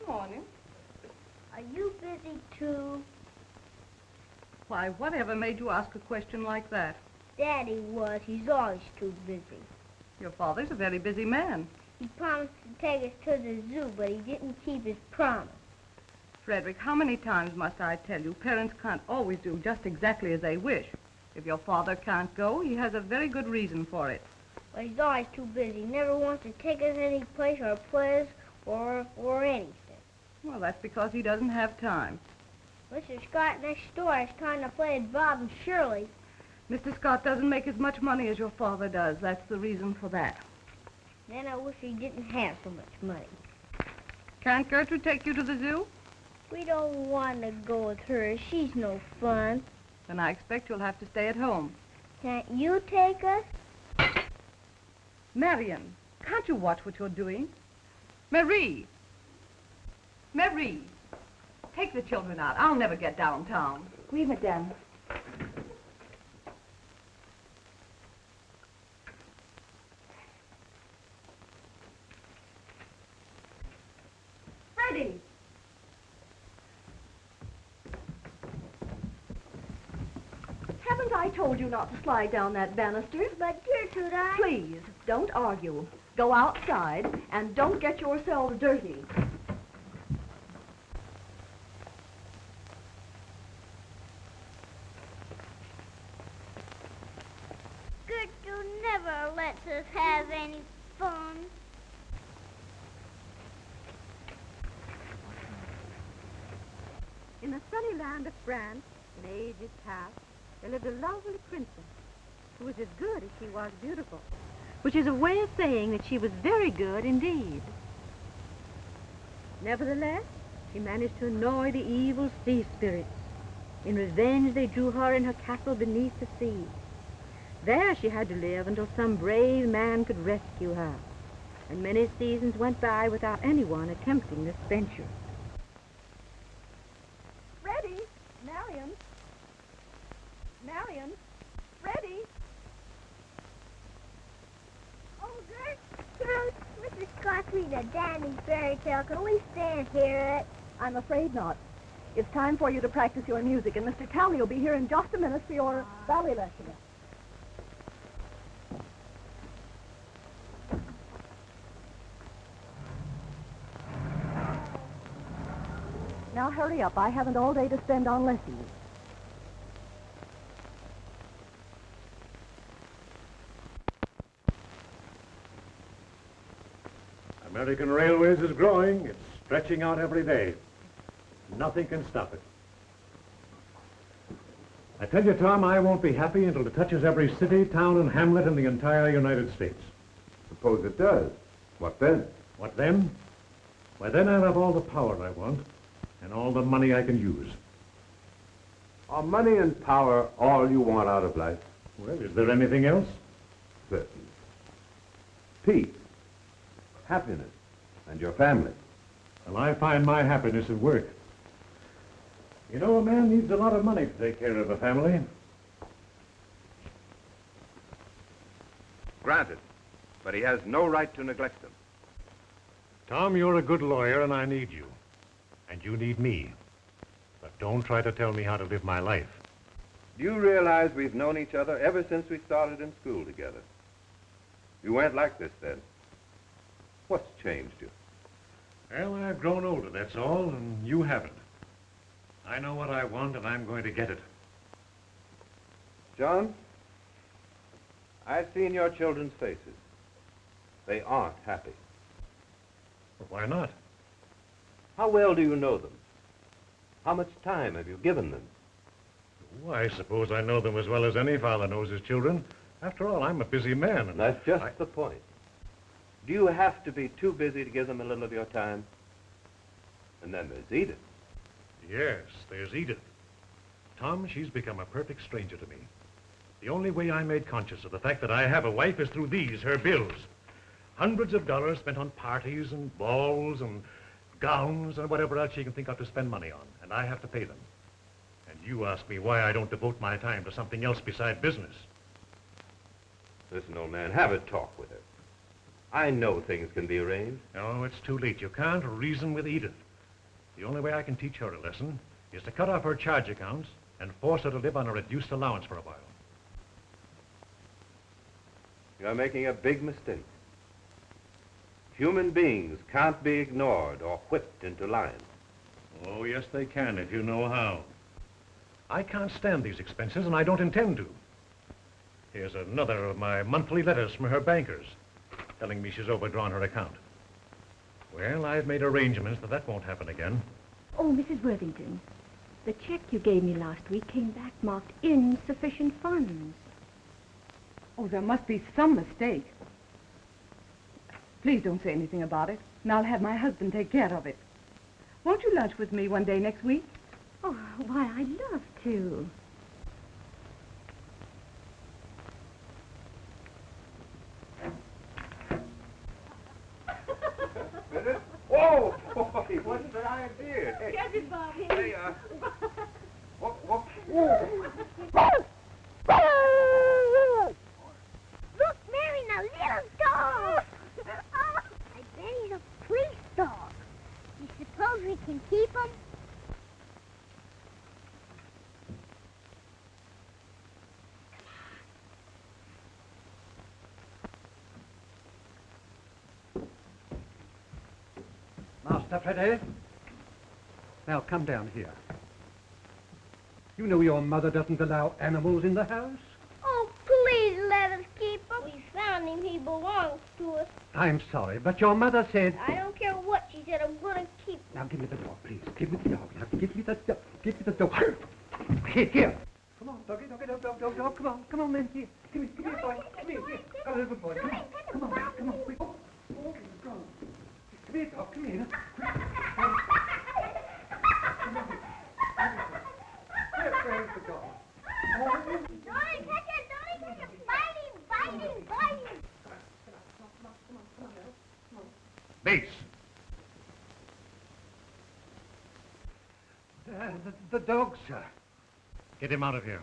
Morning. Are you busy too? Why, whatever made you ask a question like that? Daddy was. He's always too busy. Your father's a very busy man. He promised to take us to the zoo, but he didn't keep his promise. Frederick, how many times must I tell you, parents can't always do just exactly as they wish. If your father can't go, he has a very good reason for it. But he's always too busy. He never wants to take us any place or play us or anything. Well, that's because he doesn't have time. Mr. Scott next door is trying to play at Bob and Shirley. Mr. Scott doesn't make as much money as your father does. That's the reason for that. Then I wish he didn't have so much money. Can't Gertrude take you to the zoo? We don't want to go with her. She's no fun. Then I expect you'll have to stay at home. Can't you take us? Marion, can't you watch what you're doing? Marie! Marie! Take the children out. I'll never get downtown. Oui, madame. Freddie! Haven't I told you not to slide down that banister? But Gertrude, Please, don't argue. Go outside and don't get yourselves dirty. Gertrude never lets us have any fun. In the sunny land of France, in ages past, there lived a lovely princess who was as good as she was beautiful, which is a way of saying that she was very good indeed. Nevertheless, she managed to annoy the evil sea spirits. In revenge, they drew her in her castle beneath the sea. There she had to live until some brave man could rescue her, and many seasons went by without anyone attempting this venture. Freddie! Marion! Marion! Freddie! Oh, Gertrude, Mr. Scott's reading a dandy fairy tale. Can we stay and hear it? I'm afraid not. It's time for you to practice your music, and Mr. Talley will be here in just a minute for your ballet lesson. Now hurry up. I haven't all day to spend on lessons. American Railways is growing. Its stretching out every day. Nothing can stop it. I tell you, Tom, I won't be happy until it touches every city, town, and hamlet in the entire United States. Suppose it does. What then? What then? Why, then I'll have all the power I want and all the money I can use. Are money and power all you want out of life? Well, is there anything else? Certain. Peace, happiness, and your family. Well, I find my happiness at work. You know, a man needs a lot of money to take care of a family. Granted, but he has no right to neglect them. Tom, you're a good lawyer, and I need you. And you need me. But don't try to tell me how to live my life. Do you realize we've known each other ever since we started in school together? You weren't like this then. What's changed you? Well, I've grown older, that's all, and you haven't. I know what I want, and I'm going to get it. John, I've seen your children's faces. They aren't happy. Well, why not? How well do you know them? How much time have you given them? Oh, I suppose I know them as well as any father knows his children. After all, I'm a busy man. And that's just the point. Do you have to be too busy to give them a little of your time? And then there's Edith. Yes, there's Edith. Tom, she's become a perfect stranger to me. The only way I made conscious of the fact that I have a wife is through these, her bills. Hundreds of dollars spent on parties and balls and gowns and whatever else she can think of to spend money on, and I have to pay them. And you ask me why I don't devote my time to something else beside business. Listen, old man, have a talk with her. I know things can be arranged. No, it's too late. You can't reason with Edith. The only way I can teach her a lesson is to cut off her charge accounts and force her to live on a reduced allowance for a while. You're making a big mistake. Human beings can't be ignored or whipped into line. Oh, yes, they can, if you know how. I can't stand these expenses, and I don't intend to. Here's another of my monthly letters from her bankers, telling me she's overdrawn her account. Well, I've made arrangements that won't happen again. Oh, Mrs. Worthington, the check you gave me last week came back marked insufficient funds. Oh, there must be some mistake. Please don't say anything about it, and I'll have my husband take care of it. Won't you lunch with me one day next week? Oh, why, I'd love to. Whoa, boy, what's the idea? Hey, Get it, Bobby. hey, whoa. Look, Mary, a little dog. I bet he's a police dog. You suppose we can keep him? Master Freddy? Now come down here. You know your mother doesn't allow animals in the house? Oh, please let us keep him. We found him. He belongs to us. I'm sorry, but your mother said... I don't care what she said. I'm going to keep him. Now give me the dog, please. Give me the dog. Now give me the dog. Give me the dog. Here. Come on, doggy, dog. Come on, then. Here. Come here, boy. Come here. Come here, boy. Come on. Quick. Oh, go. Come here, dog. Come here. Where's the dog? Don't catch it. Bite him. Bates! The dog, sir. Get him out of here.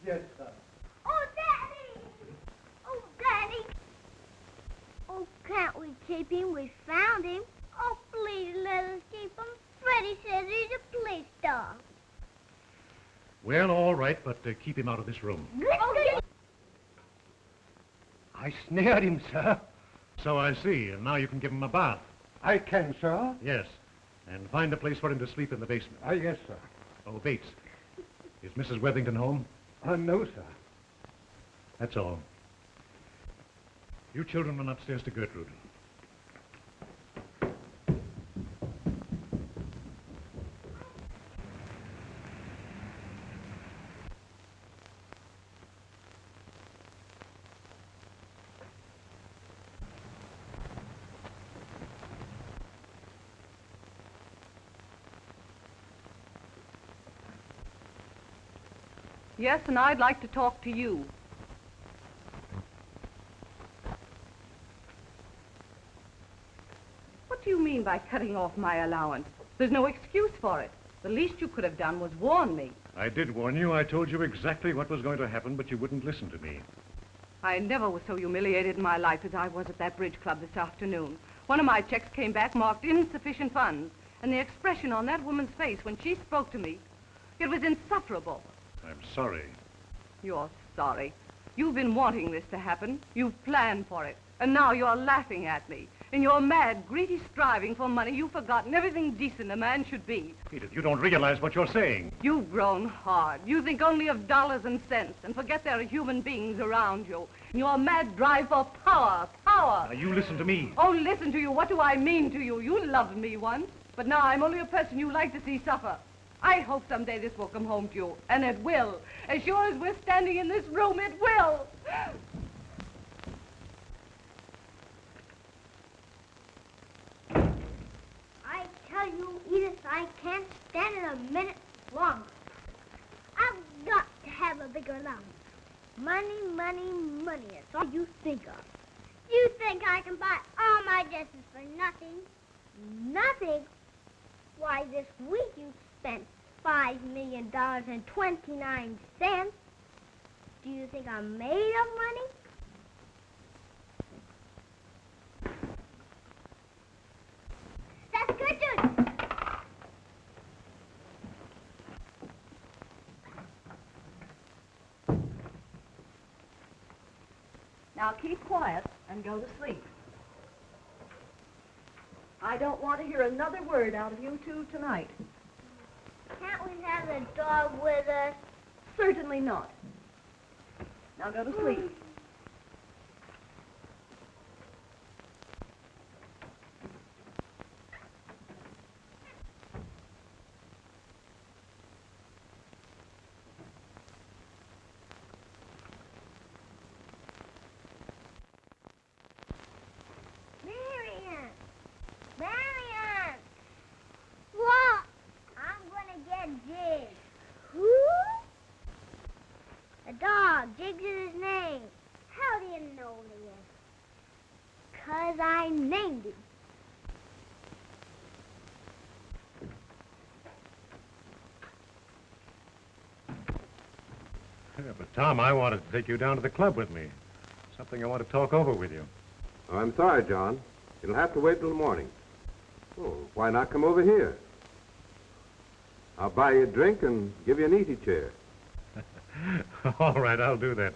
Yes, sir. Oh, Daddy. Oh, can't we keep him? We found him. Oh, please let us keep him. Freddie says he's a police dog. Well, all right, but keep him out of this room. I snared him, sir. So I see, and now you can give him a bath. I can, sir. Yes, and find a place for him to sleep in the basement. Yes, sir. Oh, Bates, is Mrs. Worthington home? No, sir. That's all. You children run upstairs to Gertrude. Yes, and I'd like to talk to you. What do you mean by cutting off my allowance? There's no excuse for it. The least you could have done was warn me. I did warn you. I told you exactly what was going to happen, but you wouldn't listen to me. I never was so humiliated in my life as I was at that bridge club this afternoon. One of my checks came back marked insufficient funds, and the expression on that woman's face when she spoke to me, it was insufferable. I'm sorry. You're sorry. You've been wanting this to happen. You've planned for it. And now you're laughing at me. In your mad, greedy striving for money, you've forgotten everything decent a man should be. Edith, you don't realize what you're saying. You've grown hard. You think only of dollars and cents and forget there are human beings around you. In your mad drive for power. Now, you listen to me. Oh, listen to you. What do I mean to you? You loved me once, but now I'm only a person you like to see suffer. I hope someday this will come home to you, and it will. As sure as we're standing in this room, it will. I tell you, Edith, I can't stand it a minute longer. I've got to have a bigger allowance. Money, money, money. That's all you think of. You think I can buy all my dresses for nothing? Nothing? Why, this week you spent $5 million and 29 cents. Do you think I'm made of money? That's good, dude. Now keep quiet and go to sleep. I don't want to hear another word out of you two tonight. Can't we have the dog with us? Certainly not. Now go to sleep. Marian! What? I'm gonna get Jig. Who? A dog. Jig's is his name. How do you know he is? 'Cause I named him. Yeah, but Tom, I wanted to take you down to the club with me. Something I want to talk over with you. Oh, I'm sorry, John. It'll have to wait till the morning. Oh, why not come over here? I'll buy you a drink and give you an easy chair. All right, I'll do that.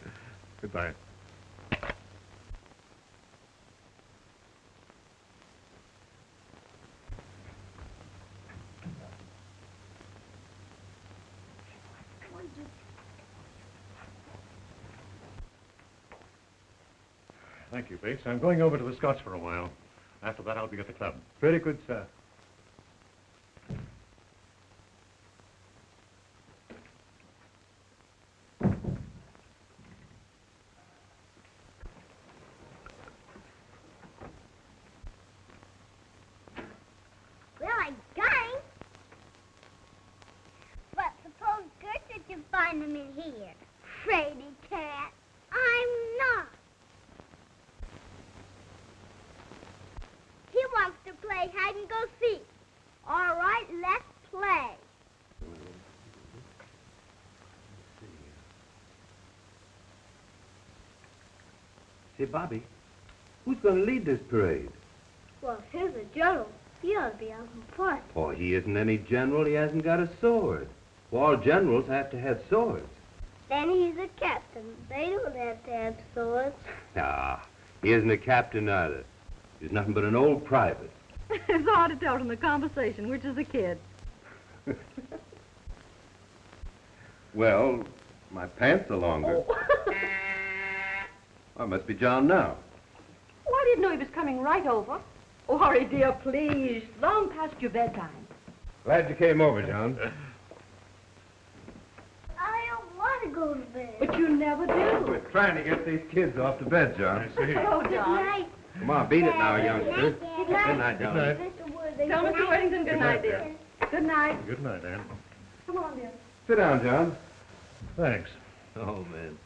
Goodbye. Thank you, Bates. I'm going over to the Scots for a while. After that, I'll be at the club. Very good, sir. Well, I got him. But suppose Gertrude can find him in here. Fraidy cat. I'm not. He wants to play hide and go seek. All right, let's play. Say, Bobby, who's going to lead this parade? Well, here's a general. He ought to be out in front. Oh, he isn't any general. He hasn't got a sword. Well, all generals have to have swords. Then he's a captain. They don't have to have swords. Ah, he isn't a captain either. He's nothing but an old private. It's hard to tell from the conversation which is a kid. Well, my pants are longer. Oh, it must be John now. Oh, I didn't know he was coming right over. Oh, Harry, dear, please. Long past your bedtime. Glad you came over, John. I don't want to go to bed. But you never do. We're trying to get these kids off to bed, John. I see. Oh, Good John. night. Come on, beat it now, youngster. Good night. Good night, John. Good Mr. Worthing. Tell Mr. Worthington good night, dear. Good night. Good night, Ann. Come on, dear. Sit down, John. Thanks. Oh, man.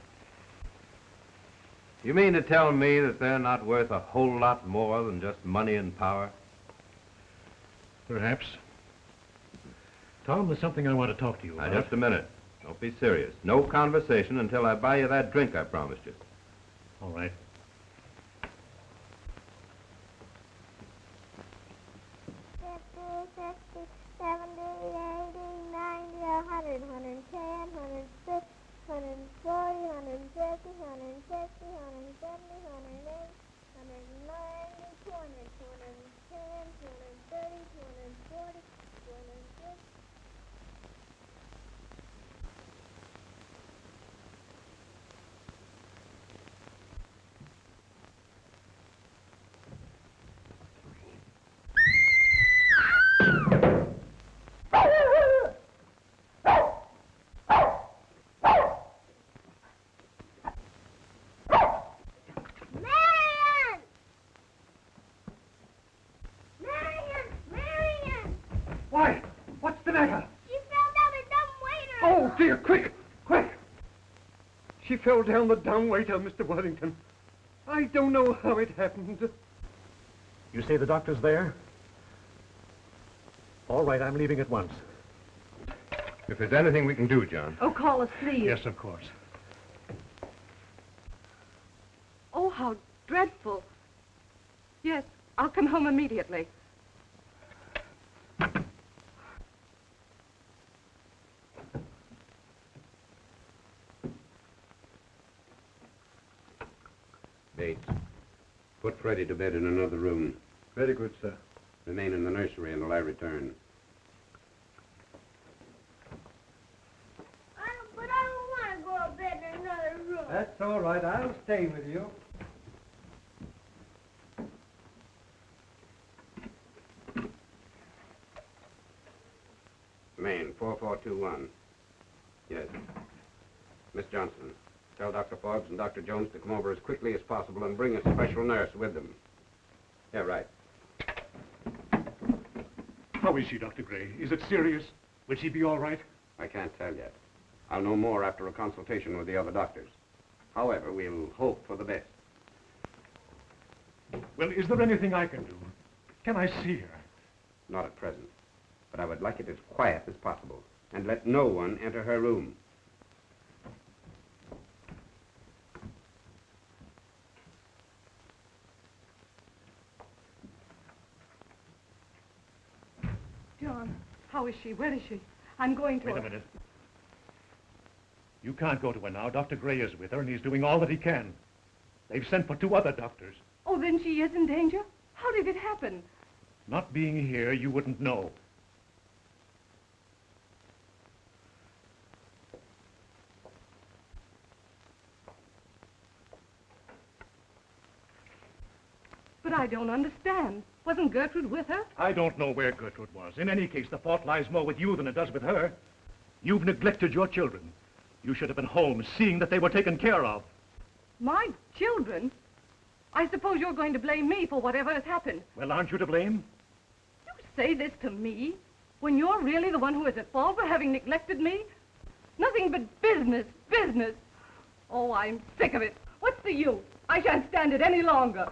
You mean to tell me that they're not worth a whole lot more than just money and power? Perhaps. Tom, there's something I want to talk to you Now, about. just a minute. Don't be serious. No conversation until I buy you that drink I promised you. All right. Why? What's the matter? She fell down the dumb waiter. Oh, dear, quick, quick. She fell down the dumb waiter, Mr. Worthington. I don't know how it happened. You say the doctor's there? All right, I'm leaving at once. If there's anything we can do, John. Oh, call us, please. Yes, of course. Oh, how dreadful. Yes, I'll come home immediately. Bates, put Freddie to bed in another room. Very good, sir. Remain in the nursery until I return. But I don't want to go to bed in another room. That's all right. I'll stay with you. Maine, 4421. Yes. Miss Johnson, tell Dr. Forbes and Dr. Jones to come over as quickly as possible and bring a special nurse with them. Yeah, right. How is she, Dr. Gray? Is it serious? Will she be all right? I can't tell yet. I'll know more after a consultation with the other doctors. However, we'll hope for the best. Well, is there anything I can do? Can I see her? Not at present. But I would like it as quiet as possible. And let no one enter her room. John, how is she? Where is she? I'm going to Wait her. a minute. You can't go to her now. Dr. Gray is with her, and he's doing all that he can. They've sent for 2 other doctors. Oh, then she is in danger? How did it happen? Not being here, you wouldn't know. But I don't understand. Wasn't Gertrude with her? I don't know where Gertrude was. In any case, the fault lies more with you than it does with her. You've neglected your children. You should have been home, seeing that they were taken care of. My children? I suppose you're going to blame me for whatever has happened. Well, aren't you to blame? You say this to me when you're really the one who is at fault for having neglected me? Nothing but business, business. Oh, I'm sick of it. What's the use? I shan't stand it any longer.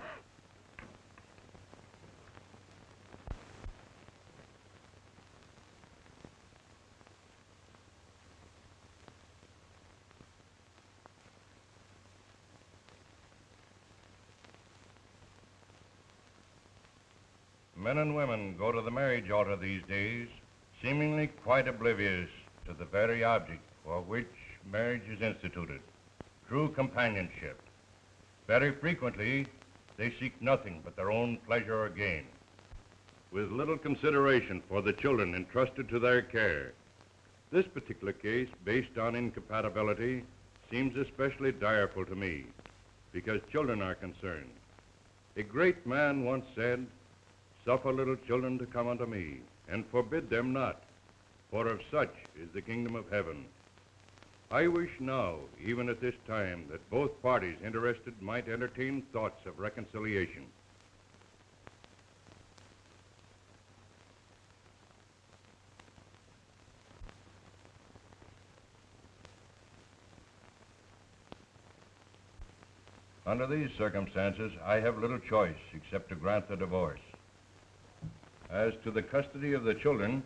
Men and women go to the marriage altar these days, seemingly quite oblivious to the very object for which marriage is instituted, true companionship. Very frequently, they seek nothing but their own pleasure or gain, with little consideration for the children entrusted to their care. This particular case, based on incompatibility, seems especially direful to me, because children are concerned. A great man once said, "Suffer little children to come unto me, and forbid them not, for of such is the kingdom of heaven." I wish now, even at this time, that both parties interested might entertain thoughts of reconciliation. Under these circumstances, I have little choice except to grant the divorce. As to the custody of the children,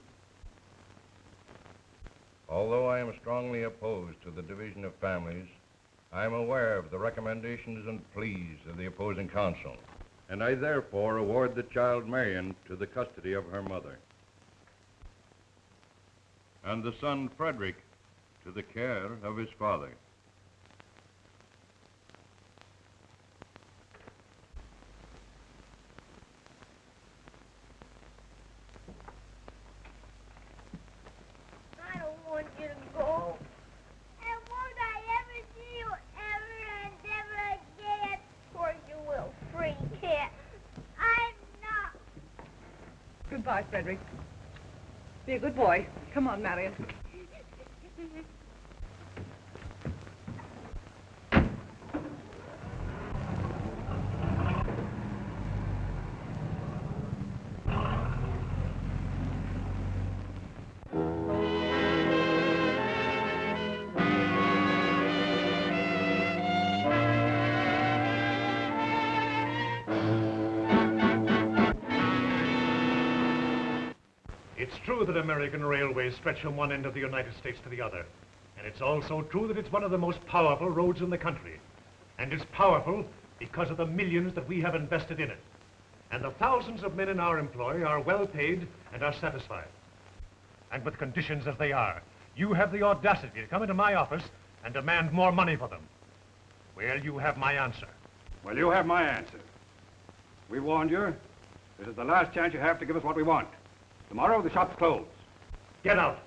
although I am strongly opposed to the division of families, I am aware of the recommendations and pleas of the opposing counsel, and I therefore award the child Marion to the custody of her mother, and the son Frederick to the care of his father. I don't want you to go. And won't I ever see you ever and ever again? Poor you will free kid. I'm not. Goodbye, Frederick. Be a good boy. Come on, Marion. It's true that American railways stretch from one end of the United States to the other. And it's also true that it's one of the most powerful roads in the country. And it's powerful because of the millions that we have invested in it. And the thousands of men in our employ are well paid and are satisfied. And with conditions as they are, you have the audacity to come into my office and demand more money for them. Well, you have my answer. Well, you have my answer. We warned you. This is the last chance you have to give us what we want. Tomorrow, the shop's closed. Get out.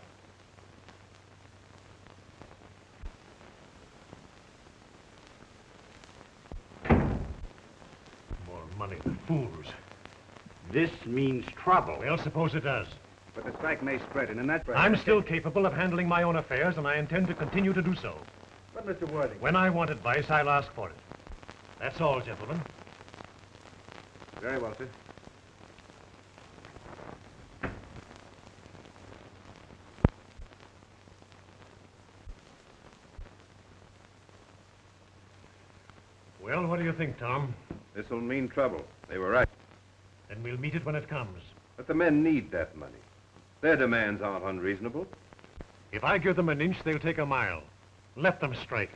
More money, the fools. This means trouble. Well, suppose it does. But the strike may spread, and in that... I'm still capable of handling my own affairs, and I intend to continue to do so. But, Mr. Worthing... When I want advice, I'll ask for it. That's all, gentlemen. Very well, sir. Well, what do you think, Tom? This'll mean trouble. They were right. Then we'll meet it when it comes. But the men need that money. Their demands aren't unreasonable. If I give them an inch, they'll take a mile. Let them strike.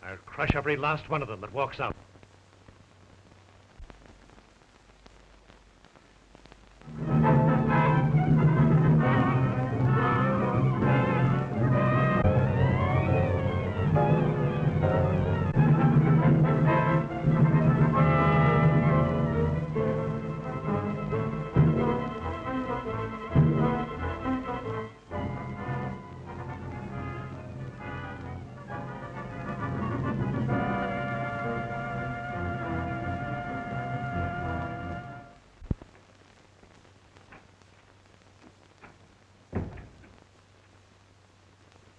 I'll crush every last one of them that walks out.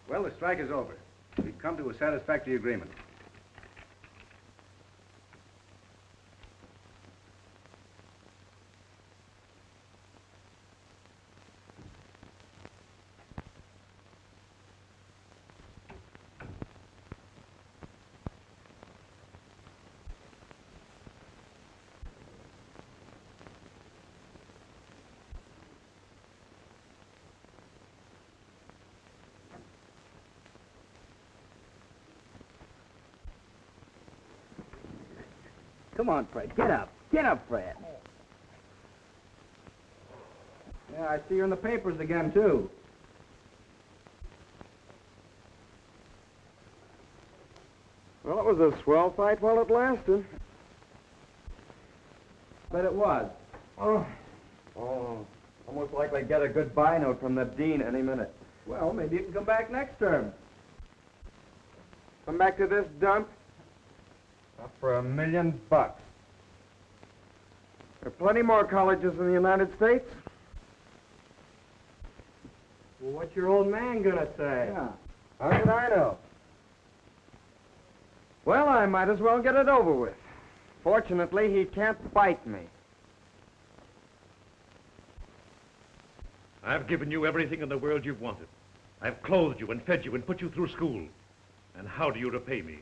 Well, the strike is over. We've come to a satisfactory agreement. Come on, Fred. Get up. Get up, Fred. Yeah, I see you're in the papers again, too. Well, it was a swell fight while it lasted. Bet it was. Oh, almost likely get a goodbye note from the dean any minute. Well, maybe you can come back next term. Come back to this dump? Not for $1 million. There are plenty more colleges in the United States. Well, what's your old man gonna say? Yeah. How did I know? Well, I might as well get it over with. Fortunately, he can't bite me. I've given you everything in the world you've wanted. I've clothed you and fed you and put you through school. And how do you repay me?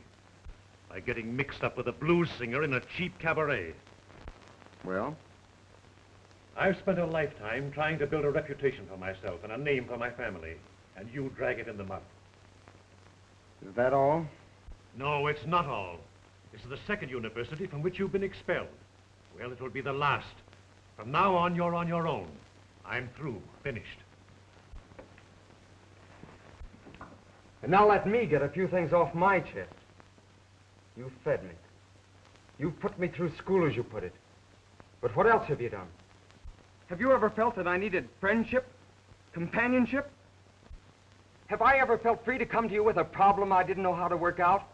by getting mixed up with a blues singer in a cheap cabaret. Well? I've spent a lifetime trying to build a reputation for myself and a name for my family, and you drag it in the mud. Is that all? No, it's not all. This is the second university from which you've been expelled. Well, it will be the last. From now on, you're on your own. I'm through, finished. And now let me get a few things off my chest. You fed me. You put me through school, as you put it. But what else have you done? Have you ever felt that I needed friendship? Companionship? Have I ever felt free to come to you with a problem I didn't know how to work out?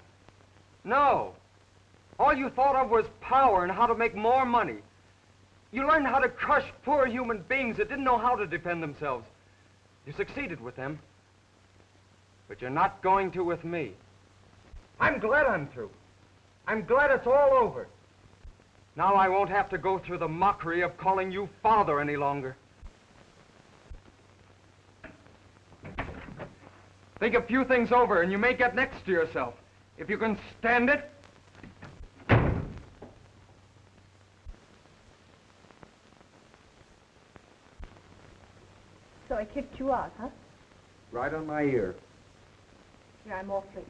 No. All you thought of was power and how to make more money. You learned how to crush poor human beings that didn't know how to defend themselves. You succeeded with them. But you're not going to with me. I'm glad I'm through. I'm glad it's all over. Now I won't have to go through the mockery of calling you father any longer. Think a few things over and you may get next to yourself. If you can stand it. So I kicked you out, huh? Right on my ear. Yeah, I'm awfully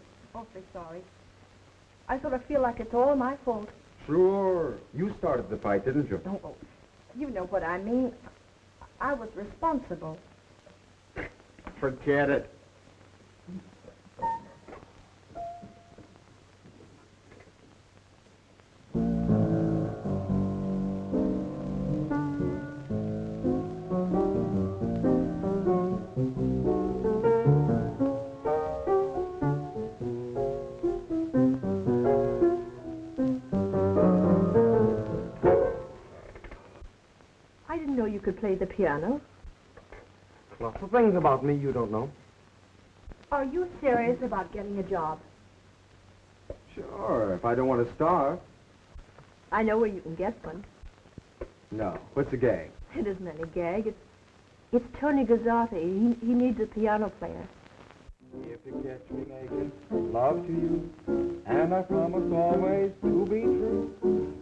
sorry. I sort of feel like it's all my fault. Sure. You started the fight, didn't you? Oh, you know what I mean. I was responsible. Forget it. I didn't know you could play the piano. Lots of things about me you don't know. Are you serious about getting a job? Sure, if I don't want to starve. I know where you can get one. No. What's the gag? It isn't any gag. It's Tony Gazzardi. He needs a piano player. If you catch me making love to you, and I promise always to be true,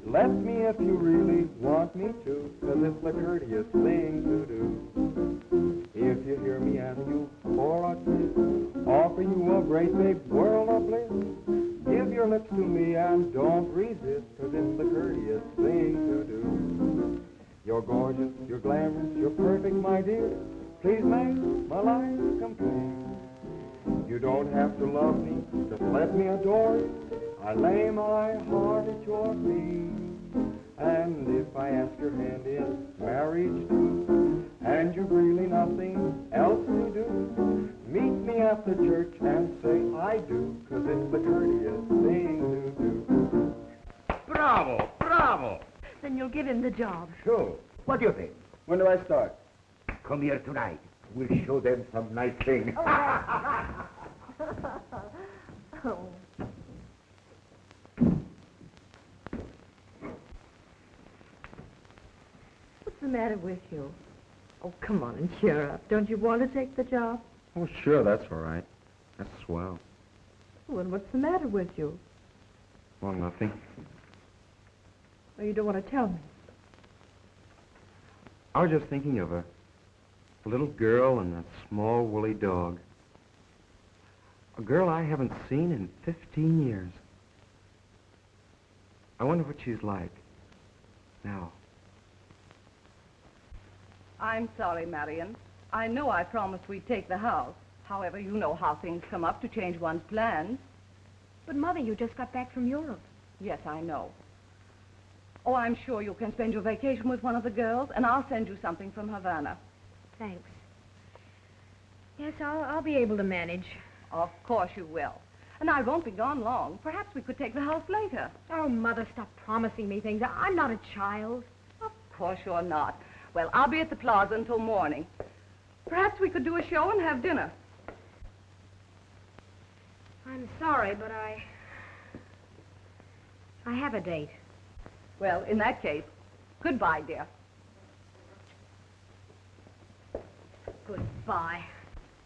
let me if you really want me to, 'cause it's the courteous thing to do. If you hear me and you pour a kiss, offer you a great big world of bliss, give your lips to me and don't resist, 'cause it's the courteous thing to do. You're gorgeous, you're glamorous, you're perfect, my dear. Please make my life complete. You don't have to love me, just let me adore you. I lay my heart at your feet. And if I ask your hand in marriage too, and you've really nothing else to do, meet me at the church and say I do, 'cause it's the courteous thing to do. Bravo, bravo. Then you'll give him the job. Sure. What do you think? When do I start? Come here tonight. We'll show them some nice things. Oh. What's the matter with you? Oh, come on and cheer up. Don't you want to take the job? Oh, sure, that's all right. That's swell. Well, what's the matter with you? Well, nothing. Well, you don't want to tell me. I was just thinking of a little girl and a small woolly dog. A girl I haven't seen in 15 years. I wonder what she's like now. I'm sorry, Marion. I know I promised we'd take the house. However, you know how things come up to change one's plans. But, Mother, you just got back from Europe. Yes, I know. Oh, I'm sure you can spend your vacation with one of the girls, and I'll send you something from Havana. Thanks. Yes, I'll be able to manage. Of course you will. And I won't be gone long. Perhaps we could take the house later. Oh, Mother, stop promising me things. I'm not a child. Of course you're not. Well, I'll be at the plaza until morning. Perhaps we could do a show and have dinner. I'm sorry, but I have a date. Well, in that case, goodbye, dear. Goodbye.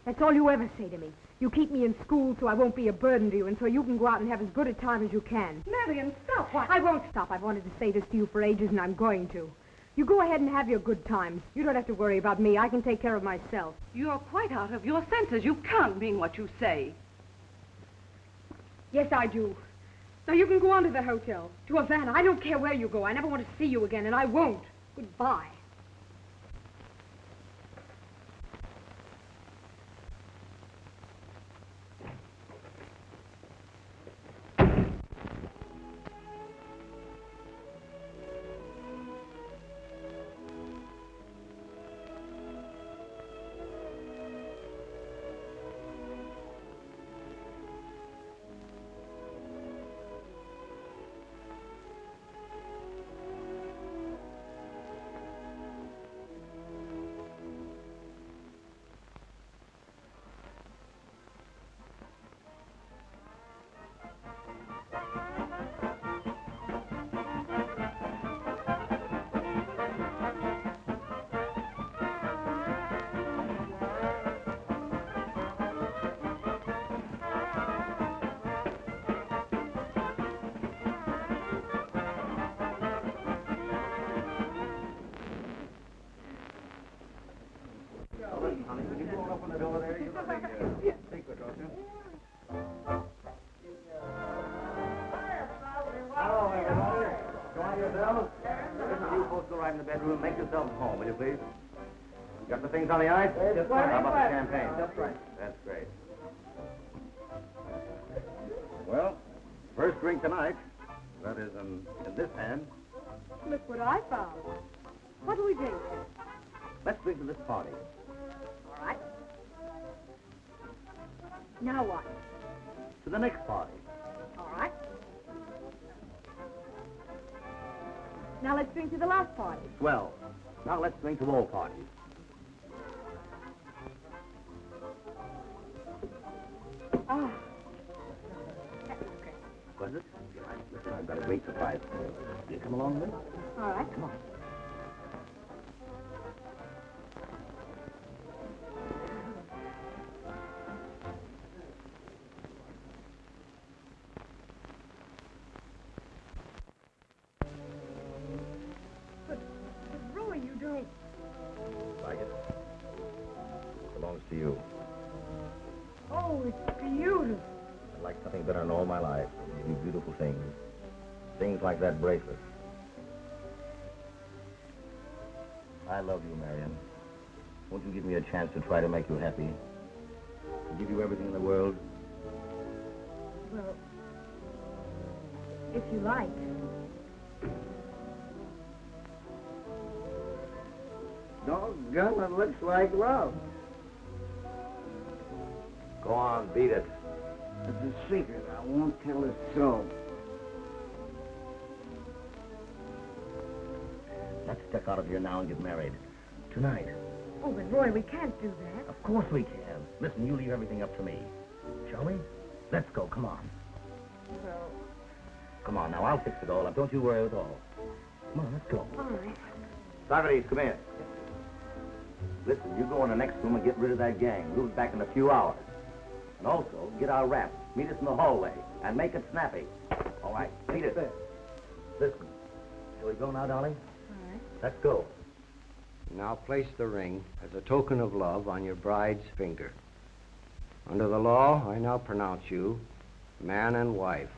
That's all you ever say to me. You keep me in school so I won't be a burden to you and so you can go out and have as good a time as you can. Marion, stop. What? I won't stop. I've wanted to say this to you for ages, and I'm going to. You go ahead and have your good times. You don't have to worry about me. I can take care of myself. You're quite out of your senses. You can't mean what you say. Yes, I do. Now, you can go on to the hotel, to Havana. I don't care where you go. I never want to see you again, and I won't. Goodbye. Right in the bedroom. Make yourselves at home, will you please? Got the things on the ice? Just right. How about the champagne? That's right. That's great. Well, first drink tonight. That is in this hand. Look what I found. What do we drink? Let's drink to this party. All right. Now what? To the next party. All right. Now let's drink to the last party. Swell. Now let's drink to all parties. Ah. Was it? Listen, I've got a great surprise for you. You come along with me? All right. Come on. Like it? Belongs to you. Oh, it's beautiful. I'd like nothing better in all my life. You do beautiful things. Things like that bracelet. I love you, Marion. Won't you give me a chance to try to make you happy? To give you everything in the world? Well, if you like. Doggone, it looks like love. Go on, beat it. It's a secret. I won't tell a soul. Let's duck out of here now and get married. Tonight. Oh, but Roy, we can't do that. Of course we can. Listen, you leave everything up to me. Shall we? Let's go. Come on. Well... Come on now. I'll fix it all up. Don't you worry at all. Come on, let's go. All right. Socrates, come in. Listen, you go in the next room and get rid of that gang. We'll be back in a few hours. And also, get our wraps. Meet us in the hallway. And make it snappy. All right, meet us there. Listen, shall we go now, darling? All right. Let's go. Now place the ring as a token of love on your bride's finger. Under the law, I now pronounce you man and wife.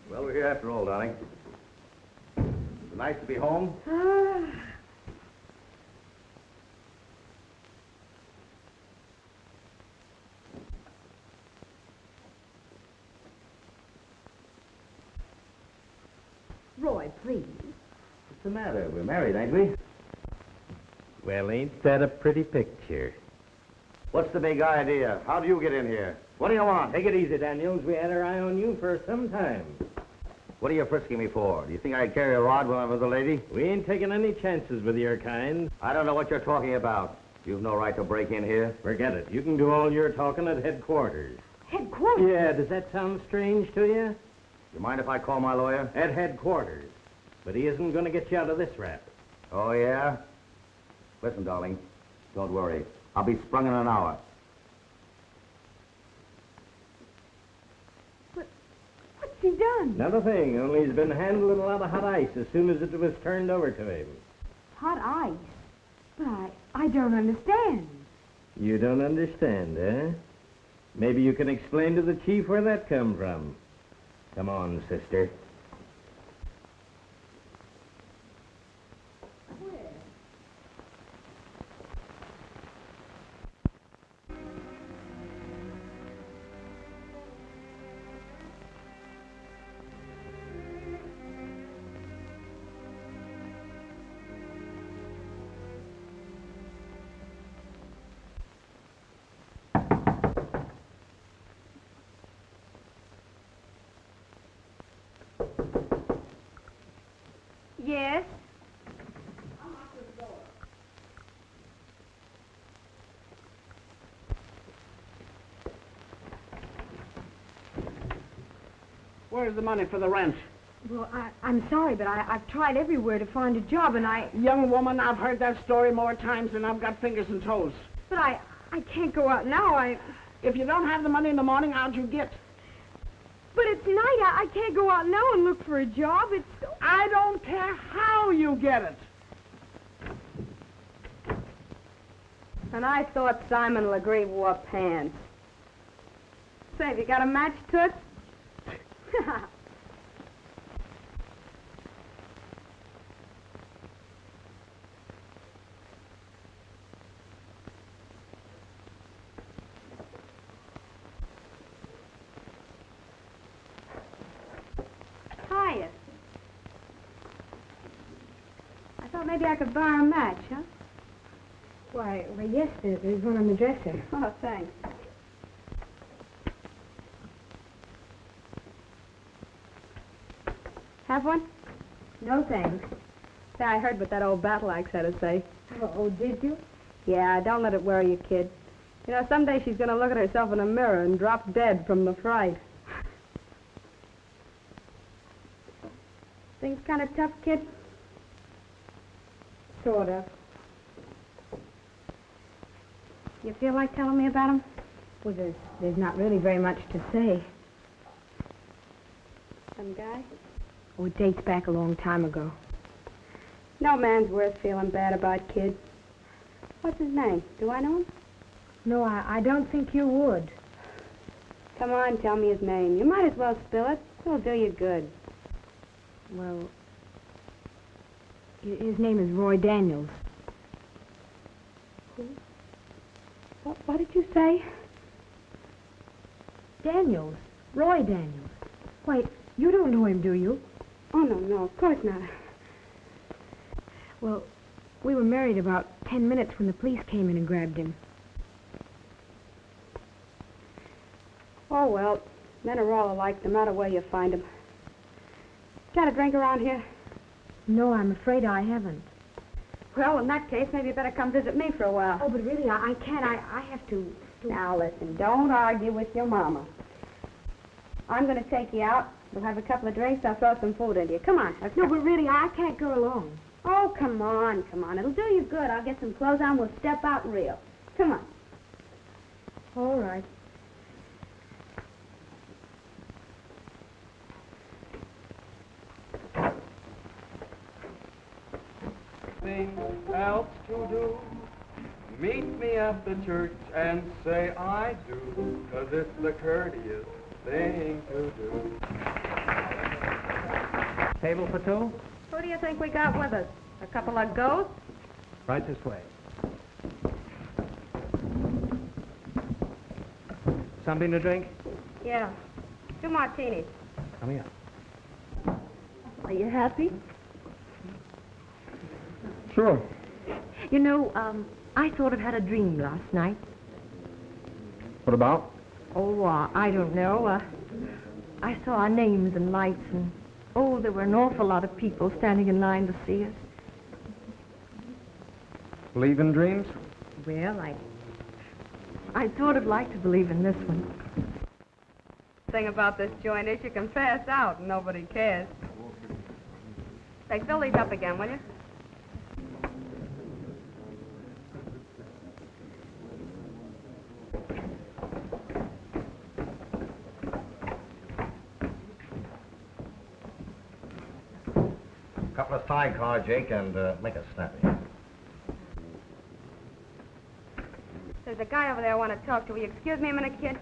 Well, we're here after all, darling. It's nice to be home. Roy, please. What's the matter? We're married, ain't we? Well, ain't that a pretty picture? What's the big idea? How do you get in here? What do you want? Take it easy, Daniels. We had our eye on you for some time. What are you frisking me for? Do you think I'd carry a rod when I was a lady? We ain't taking any chances with your kind. I don't know what you're talking about. You've no right to break in here. Forget it. You can do all your talking at headquarters. Headquarters? Yeah, does that sound strange to you? You mind if I call my lawyer? At headquarters. But he isn't going to get you out of this rap. Oh, yeah? Listen, darling, don't worry. I'll be sprung in an hour. done? Not a thing, only he's been handling a lot of hot ice as soon as it was turned over to him. Hot ice? But I don't understand. You don't understand, eh? Maybe you can explain to the chief where that come from. Come on, sister. Yes? Where's the money for the rent? Well, I'm sorry, but I've tried everywhere to find a job, and Young woman, I've heard that story more times than I've got fingers and toes. But I can't go out now. If you don't have the money in the morning, how'd you get? But it's night. I can't go out now and look for a job. I don't care how you get it. And I thought Simon Legree wore pants. Say, have you got a match, Toots? Hiya. I thought maybe I could borrow a match, huh? Why, yes, there's one on the dresser. Oh, thanks. Have one? No, thanks. Say, I heard what that old battle axe had to say. Oh, did you? Yeah, don't let it worry you, kid. You know, someday she's going to look at herself in a mirror and drop dead from the fright. Things kind of tough, kid? Sort of. You feel like telling me about him? Well, there's not really very much to say. Some guy? Oh, it dates back a long time ago. No man's worth feeling bad about, kid. What's his name? Do I know him? No, I don't think you would. Come on, tell me his name. You might as well spill it. It'll do you good. Well, his name is Roy Daniels. Who? What did you say? Daniels. Roy Daniels. Wait, you don't know him, do you? Oh, no, of course not. Well, we were married about 10 minutes when the police came in and grabbed him. Oh, well, men are all alike, no matter where you find them. Got a drink around here? No, I'm afraid I haven't. Well, in that case, maybe you better come visit me for a while. Oh, but really, I can't. I have to... Now, listen, don't argue with your mama. I'm going to take you out. We'll have a couple of drinks. I'll throw some food into you. Come on. No, but really, I can't go along. Oh, come on. It'll do you good. I'll get some clothes on. We'll step out and reel. Come on. All right. Else to do, meet me at the church and say I do, 'cause it's the courteous thing to do. Table for two? Who do you think we got with us? A couple of ghosts? Right this way. Something to drink? Yeah. 2 martinis. Come here. Are you happy? Sure. You know, I sort of had a dream last night. What about? Oh, I don't know. I saw our names and lights, and, there were an awful lot of people standing in line to see us. Believe in dreams? Well, I'd sort of like to believe in this one. The thing about this joint is you can pass out and nobody cares. Say, fill these up again, will you? tie car, Jake, and make it snappy. There's a guy over there I want to talk to. Will you excuse me a minute, kid?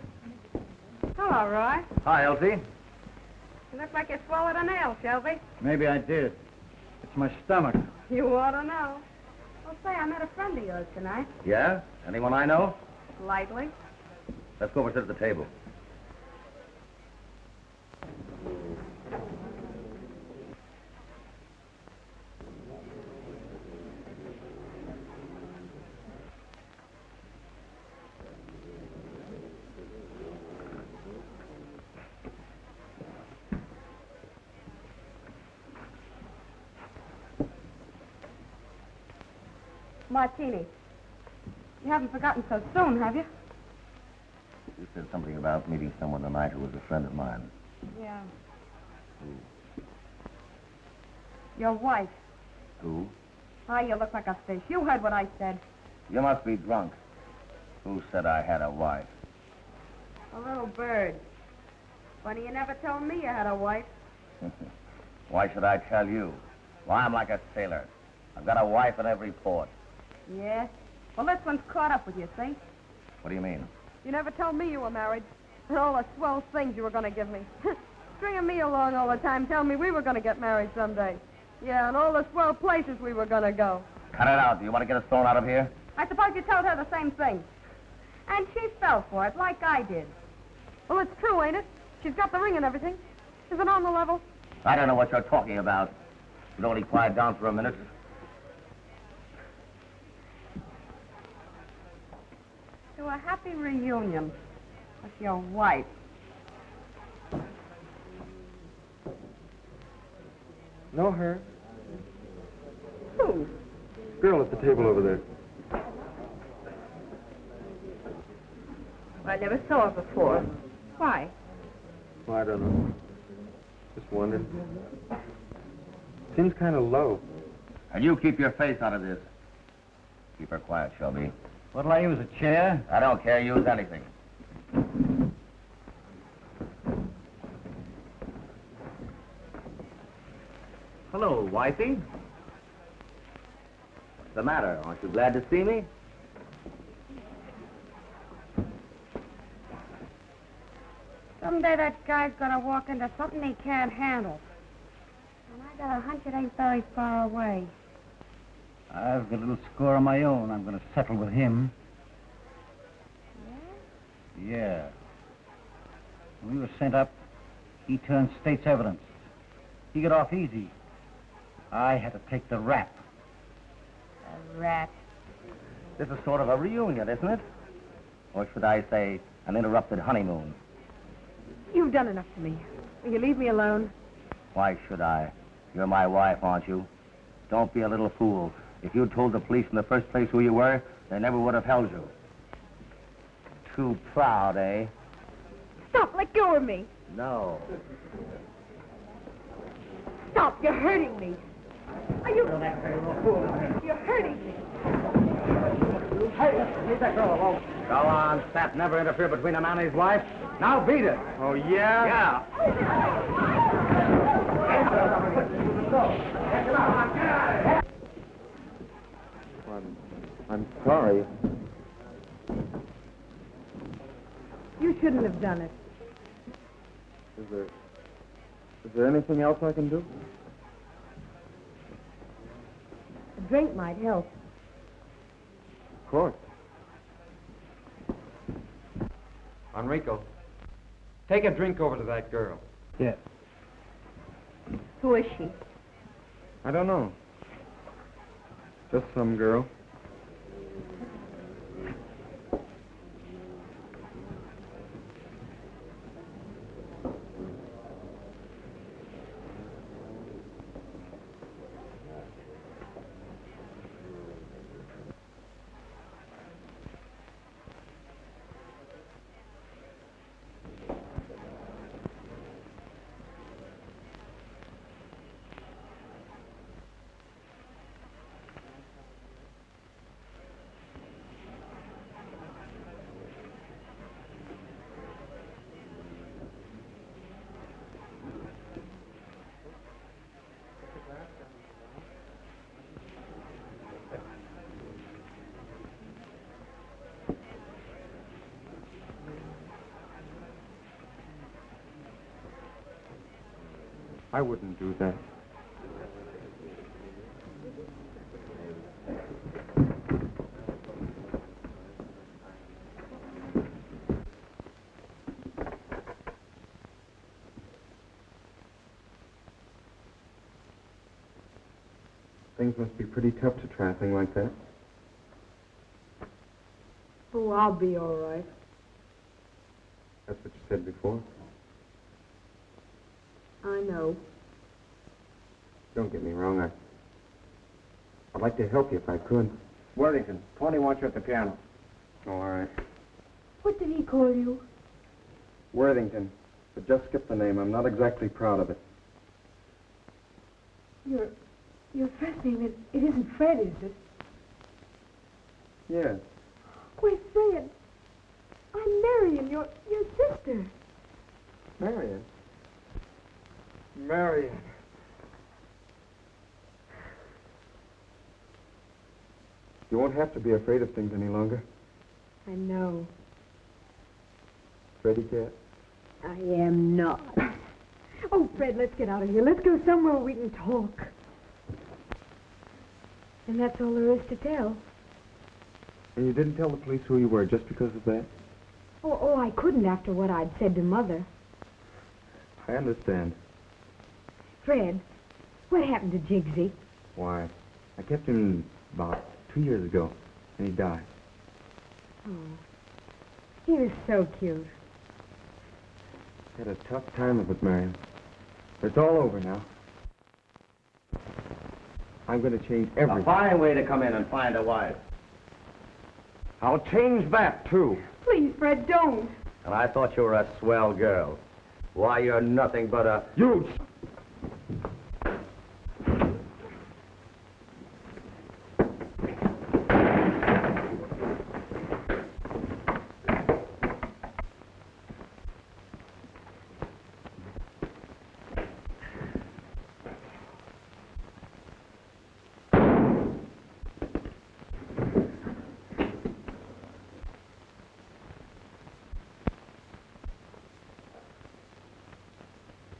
Hello, Roy. Hi, Elsie. You look like you swallowed a nail, Shelby. Maybe I did. It's my stomach. You ought to know. Well, say, I met a friend of yours tonight. Yeah? Anyone I know? Lightly. Let's go over and sit at the table. Martini. You haven't forgotten so soon, have you? You said something about meeting someone tonight who was a friend of mine. Yeah. Who? Your wife. Who? Ah, you look like a fish. You heard what I said. You must be drunk. Who said I had a wife? A little bird. Funny you never told me you had a wife. Why should I tell you? Well, I'm like a sailor. I've got a wife in every port. Yes? Well, this one's caught up with you, see? What do you mean? You never told me you were married. And all the swell things you were going to give me. Stringing me along all the time, telling me we were going to get married someday. Yeah, and all the swell places we were going to go. Cut it out. Do you want to get us thrown out of here? I suppose you told her the same thing. And she fell for it, like I did. Well, it's true, ain't it? She's got the ring and everything. Is it on the level? I don't know what you're talking about. You'd only quiet down for a minute. To a happy reunion with your wife. Know her? Who? Girl at the table over there. I never saw her before. Why? Well, I don't know. Just wondered. Seems kind of low. And you keep your face out of this. Keep her quiet, Shelby. What'll I use, a chair? I don't care. Use anything. Hello, wifey. What's the matter? Aren't you glad to see me? Someday that guy's gonna walk into something he can't handle. And I got a hunch it ain't very far away. I've got a little score of my own. I'm going to settle with him. Yeah? Yeah. When we were sent up, he turned state's evidence. He got off easy. I had to take the rap. A rat. This is sort of a reunion, isn't it? Or should I say, an interrupted honeymoon? You've done enough to me. Will you leave me alone? Why should I? You're my wife, aren't you? Don't be a little fool. If you'd told the police in the first place who you were, they never would have held you. Too proud, eh? Stop! Let go of me! No. Stop! You're hurting me. Are you... You're hurting me. Hey, leave that girl alone. Go on, Sap. Never interfere between a man and his wife. Now beat it. Oh, yeah? Yeah. I'm sorry. You shouldn't have done it. Is there anything else I can do? A drink might help. Of course. Enrico, take a drink over to that girl. Yes. Who is she? I don't know. Just some girl. I wouldn't do that. Things must be pretty tough to try a thing like that. Oh, I'll be all right. That's what you said before. I know. Don't get me wrong. I'd like to help you if I could. Worthington, Tony wants you at the piano. Oh, all right. What did he call you? Worthington. But just skip the name. I'm not exactly proud of it. Your first name, it isn't Fred, is it? Yes. Wait, Fred. I'm Marion, your sister. Marion. Marion. You won't have to be afraid of things any longer. I know. Freddy cat? I am not. Oh, Fred, let's get out of here. Let's go somewhere we can talk. And that's all there is to tell. And you didn't tell the police who you were just because of that? Oh, I couldn't after what I'd said to Mother. I understand. Fred, what happened to Jigsy? Why, I kept him about 2 years ago, and he died. Oh, he was so cute. Had a tough time of it, Marion. But it's all over now. I'm going to change everything. A fine way to come in and find a wife. I'll change that, too. Please, Fred, don't. And I thought you were a swell girl. Why, you're nothing but a... You...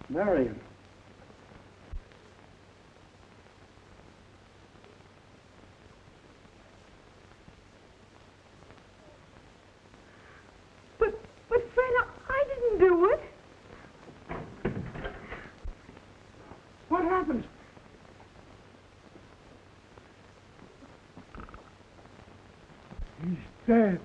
Marion. But Fred, I didn't do it. What happened? He's dead.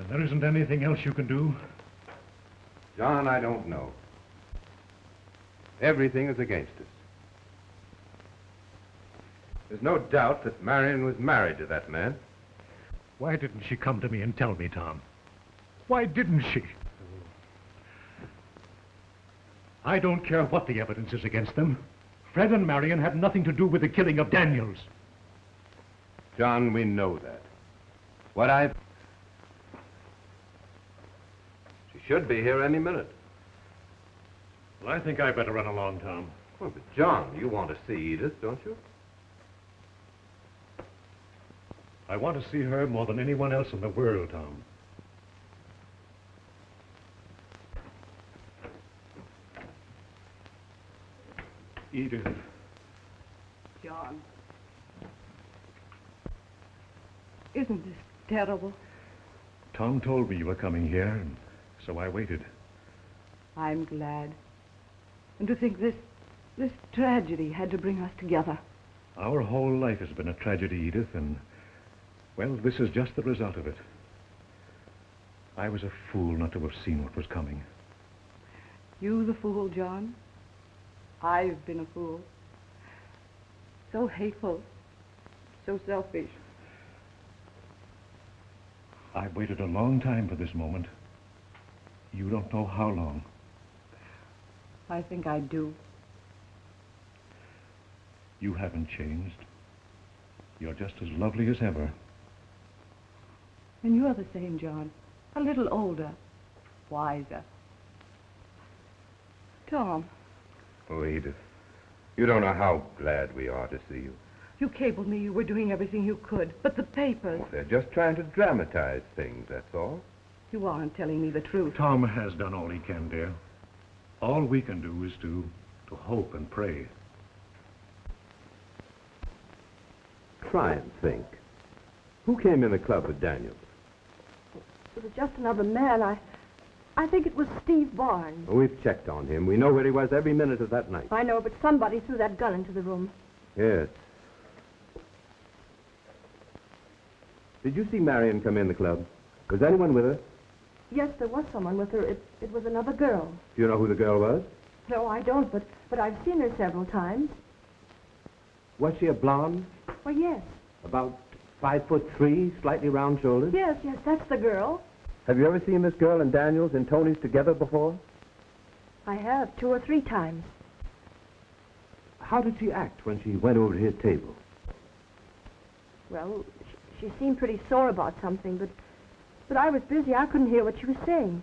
There isn't anything else you can do? John, I don't know. Everything is against us. There's no doubt that Marion was married to that man. Why didn't she come to me and tell me, Tom? Why didn't she? I don't care what the evidence is against them. Fred and Marion had nothing to do with the killing of Daniels. John, we know that. should be here any minute. Well, I think I better run along, Tom. Well, but John, you want to see Edith, don't you? I want to see her more than anyone else in the world, Tom. Edith. John. Isn't this terrible? Tom told me you were coming here, and so I waited. I'm glad. And to think this tragedy had to bring us together. Our whole life has been a tragedy, Edith, and, well, this is just the result of it. I was a fool not to have seen what was coming. You the fool, John? I've been a fool. So hateful, so selfish. I've waited a long time for this moment. You don't know how long. I think I do. You haven't changed. You're just as lovely as ever. And you're the same, John. A little older, wiser. Tom. Oh, Edith, you don't know how glad we are to see you. You cabled me you were doing everything you could, but the papers... Well, they're just trying to dramatize things, that's all. You aren't telling me the truth. Tom has done all he can, dear. All we can do is to hope and pray. Try and think. Who came in the club with Daniels? It was just another man. I think it was Steve Barnes. Well, we've checked on him. We know where he was every minute of that night. I know, but somebody threw that gun into the room. Yes. Did you see Marion come in the club? Was anyone with her? Yes, there was someone with her. It was another girl. Do you know who the girl was? No, I don't, but I've seen her several times. Was she a blonde? Well, yes. About 5'3", slightly round shoulders? Yes, that's the girl. Have you ever seen this girl and Daniels and Tony's together before? I have, 2 or 3 times. How did she act when she went over to his table? Well, she seemed pretty sore about something, but I was busy. I couldn't hear what she was saying.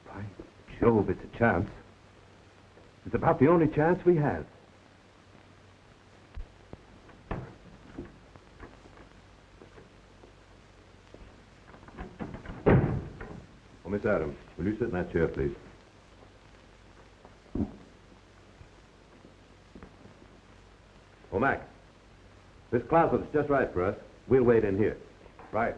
By Jove, it's a chance. It's about the only chance we have. Oh, Miss Adams, will you sit in that chair, please? Oh, Mac, this closet's just right for us. We'll wait in here. Right.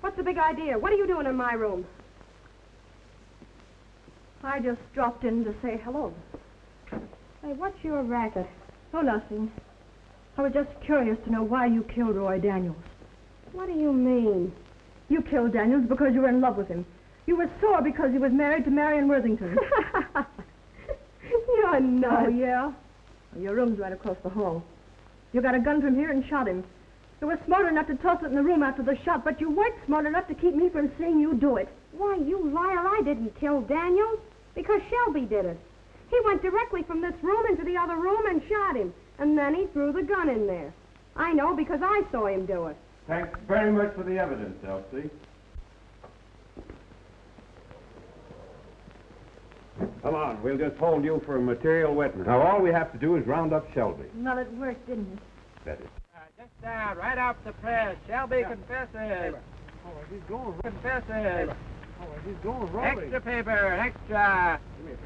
What's the big idea? What are you doing in my room? I just dropped in to say hello. Hey, what's your racket? Oh, nothing. I was just curious to know why you killed Roy Daniels. What do you mean? You killed Daniels because you were in love with him. You were sore because he was married to Marion Worthington. You're nuts. Oh, yeah? Well, your room's right across the hall. You got a gun from here and shot him. You were smart enough to toss it in the room after the shot, but you weren't smart enough to keep me from seeing you do it. Why, you liar, I didn't kill Daniels. Because Shelby did it. He went directly from this room into the other room and shot him. And then he threw the gun in there. I know because I saw him do it. Thanks very much for the evidence, Elsie. Come on, we'll just hold you for a material witness. Now, all we have to do is round up Shelby. Well, it worked, didn't it? That is. Just right off the press. Shelby confesses. Oh, he's going. Confesses. Oh, he's going wrong. Extra paper, extra.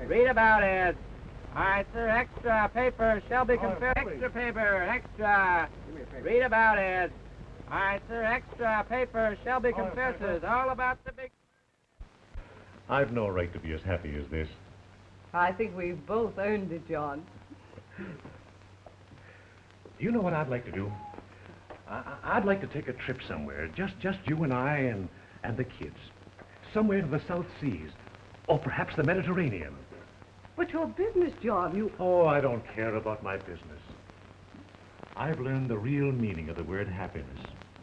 Read about it. All right, sir, extra paper. Shelby confesses. Extra paper, extra. Read about it. All right, sir, extra paper. Shelby confesses. All about the big... I've no right to be as happy as this. I think we've both earned it, John. Do you know what I'd like to do? I'd like to take a trip somewhere, just you and I and the kids. Somewhere to the South Seas, or perhaps the Mediterranean. But your business, John, you... Oh, I don't care about my business. I've learned the real meaning of the word happiness,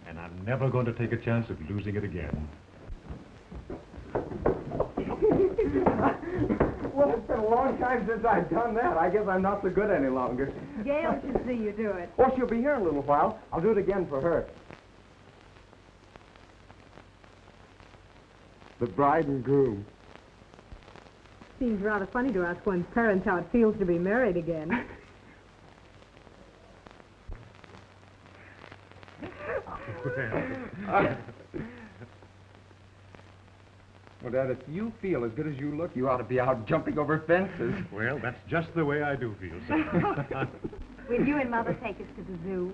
and I'm never going to take a chance of losing it again. Well, it's been a long time since I've done that. I guess I'm not so good any longer. Gail should see you do it. Oh, she'll be here in a little while. I'll do it again for her. The bride and groom. Seems rather funny to ask one's parents how it feels to be married again. Well, Dad, if you feel as good as you look, you ought to be out jumping over fences. Well, that's just the way I do feel, son. Will you and Mother take us to the zoo?